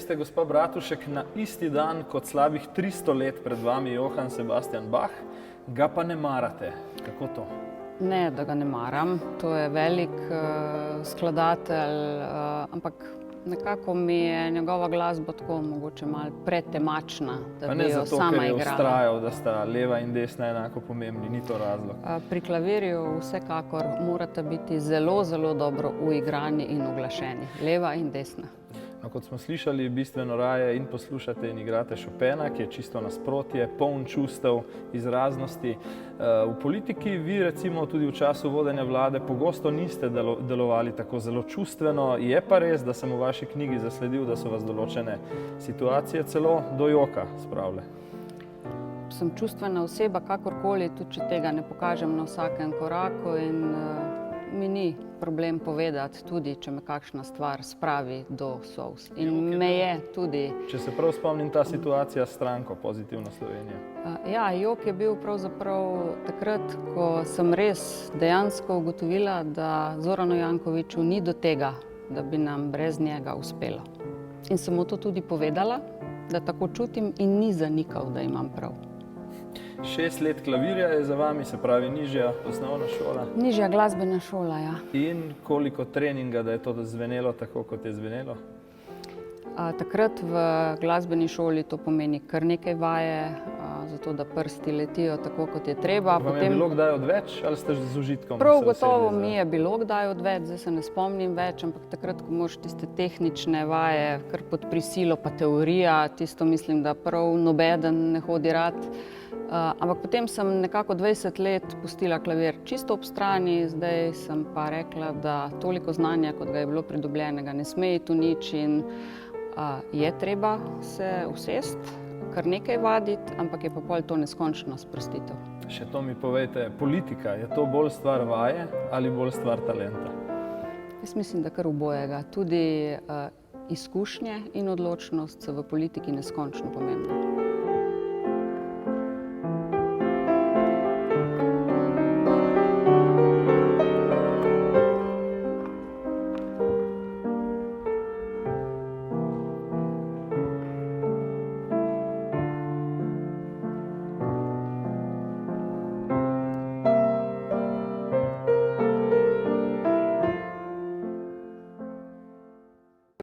ste, gospa Bratušek, na isti dan kot slabih 300 let pred vami Johann Sebastian Bach, ga pa ne marate. Kako to? Ne, da ga ne maram. To je velik skladatelj, ampak nekako mi je njegova glasba tako mogoče malo pretemačna, da bi jo sama igrala. Pa ne zato, ker je vztrajal, da sta leva in desna enako pomembni, ni to razlog? Pri klavirju vsekakor morata biti zelo, zelo dobro uigrani in uglašeni, leva in desna. No, kot smo slišali, bistveno raje in poslušate in igrate Chopina, ki je čisto nasprotje, poln čustev, izraznosti. V politiki vi recimo tudi v času vodenja vlade pogosto niste delovali tako zelo čustveno. Je pa res, da sem v vaši knjigi zasledil, da so vas določene situacije celo do joka spravile. Sem čustvena oseba, kakorkoli, tudi če tega ne pokažem na vsakem koraku in mi ni problem povedati, tudi če me kakšna stvar spravi do solz. In me je tudi... Če se prav spomnim, ta situacija s stranko Pozitivna Slovenija. Ja, jok je bil pravzaprav takrat, ko sem res dejansko ugotovila, da Zoranu Jankoviću ni do tega, da bi nam brez njega uspelo. In sem mu to tudi povedala, da tako čutim in ni zanikal, da imam prav. 6 let klavirja je za vami, se pravi nižja osnovna šola. Nižja glasbena šola, ja. In koliko treninga, da je to zvenelo tako, kot je zvenelo? Takrat v glasbeni šoli to pomeni kar nekaj vaje, zato da prsti letijo tako, kot je treba. Vam je bilo kdaj odveč ali ste z užitkom? Prav gotovo mi je bilo kdaj odveč, zdaj se ne spomnim več, ampak takrat, ko moraš tiste tehnične vaje, kar pod prisilo, pa teorija, tisto mislim, da prav nobeden ne hodi rad. Ampak potem sem nekako 20 let pustila klavir čisto ob strani, zdaj sem pa rekla, da toliko znanja, kot ga je bilo pridobljenega, ne sme iti v nič in je treba se usesti, kar nekaj vaditi, ampak je pa pol to neskončna sprostitev. Še to mi povejte, politika, je to bolj stvar vaje ali bolj stvar talenta? Jaz mislim, da kar obojega. Tudi izkušnje in odločnost so v politiki neskončno pomembne.